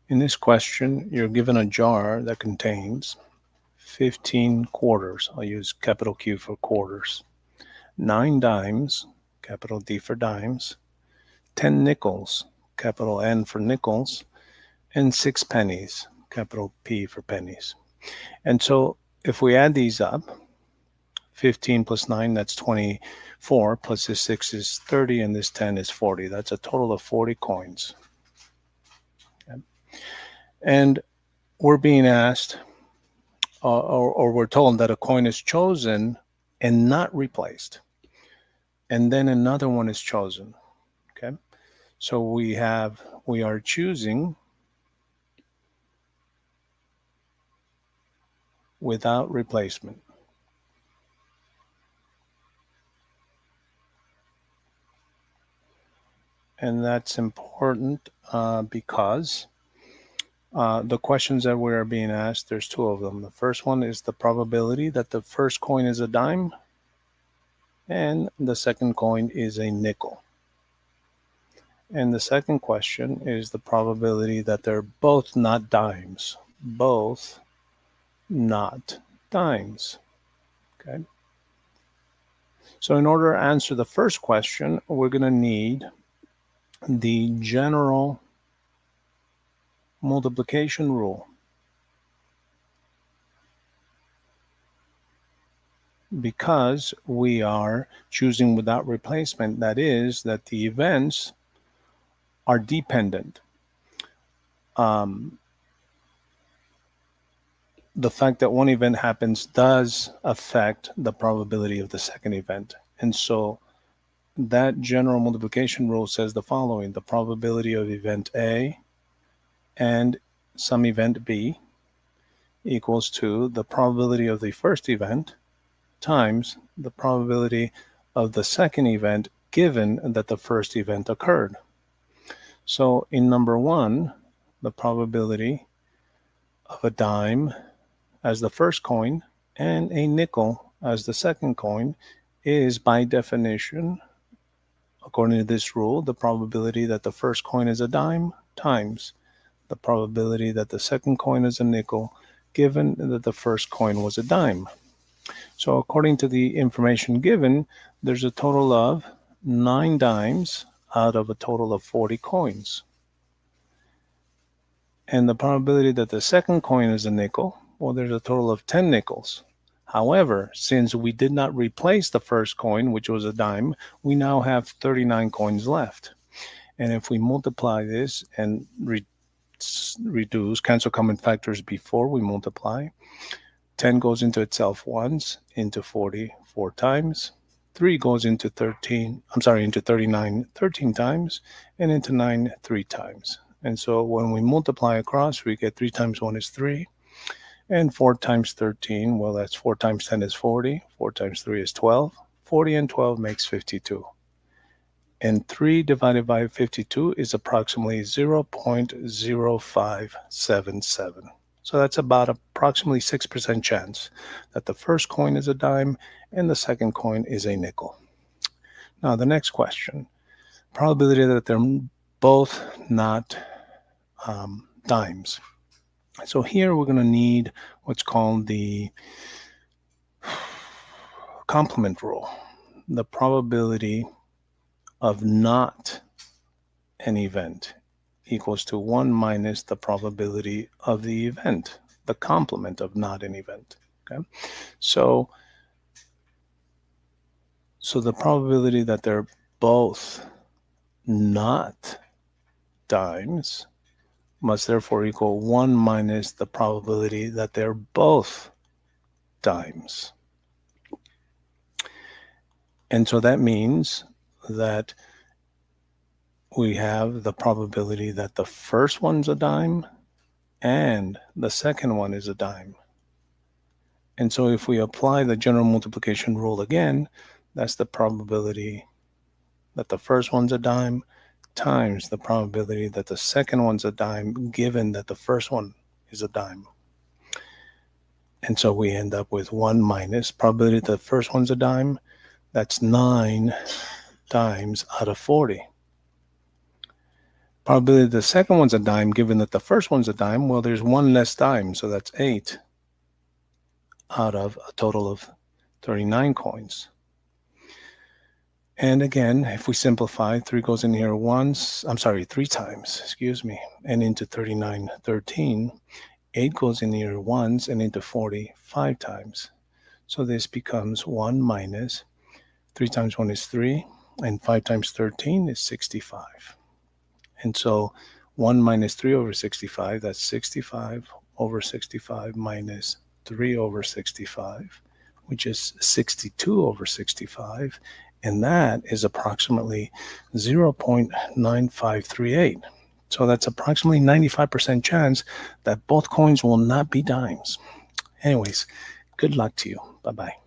In this question, you're given a jar that contains 15 quarters. I'll use capital Q for quarters. 9 dimes, capital D for dimes. 10 nickels, capital N for nickels. And 6 pennies, capital P for pennies. And so if we add these up, 15 plus 9, that's 24, plus this 6 is 30, and this 10 is 40. That's a total of 40 coins. Okay. And we're being asked, or we're told that a coin is chosen and not replaced. And then another one is chosen. Okay. So we are choosing without replacement. And that's important because the questions that we are being asked, there's two of them. The first one is the probability that the first coin is a dime, and the second coin is a nickel. And the second question is the probability that they're both not dimes. Both not dimes. Okay. So in order to answer the first question, we're going to need the general multiplication rule. Because we are choosing without replacement, that is, that the events are dependent. The fact that one event happens does affect the probability of the second event. And so that general multiplication rule says the following: the probability of event A and some event B equals to the probability of the first event times the probability of the second event given that the first event occurred. So in number one, the probability of a dime as the first coin and a nickel as the second coin is, by definition, according to this rule, the probability that the first coin is a dime times the probability that the second coin is a nickel, given that the first coin was a dime. So according to the information given, there's a total of 9 dimes out of a total of 40 coins. And the probability that the second coin is a nickel, well, there's a total of 10 nickels. However, since we did not replace the first coin, which was a dime, we now have 39 coins left. And if we multiply this and reduce, cancel common factors before we multiply, 10 goes into itself once, into 40 4 times. 3 goes into 39 13 times, and into 9 3 times. And so when we multiply across, we get 3 times 1 is 3, and 4 times 13, well, that's 4 times 10 is 40, 4 times 3 is 12, 40 and 12 makes 52. And 3 divided by 52 is approximately 0.0577. So that's about approximately 6% chance that the first coin is a dime and the second coin is a nickel. Now the next question, probability that they're both not dimes. So here we're going to need what's called the complement rule. The probability of not an event equals to 1 minus the probability of the event, the complement of not an event. Okay, so the probability that they're both not dimes must therefore equal 1 minus the probability that they're both dimes. And so that means that we have the probability that the first one's a dime and the second one is a dime. And so if we apply the general multiplication rule again, that's the probability that the first one's a dime times the probability that the second one's a dime, given that the first one is a dime. And so we end up with 1 minus probability that the first one's a dime. That's 9 dimes out of 40. Probability the second one's a dime, given that the first one's a dime, well, there's one less dime, so that's 8 out of a total of 39 coins. And again, if we simplify, 3 goes in here three times, excuse me, and into 39, 13. 8 goes in here once and into 40 5 times. So this becomes 1 minus 3 times 1 is 3, and 5 times 13 is 65. And so 1 minus 3 over 65, that's 65 over 65 minus 3 over 65, which is 62 over 65. And that is approximately 0.9538. So that's approximately 95% chance that both coins will not be dimes. Anyways, good luck to you. Bye-bye.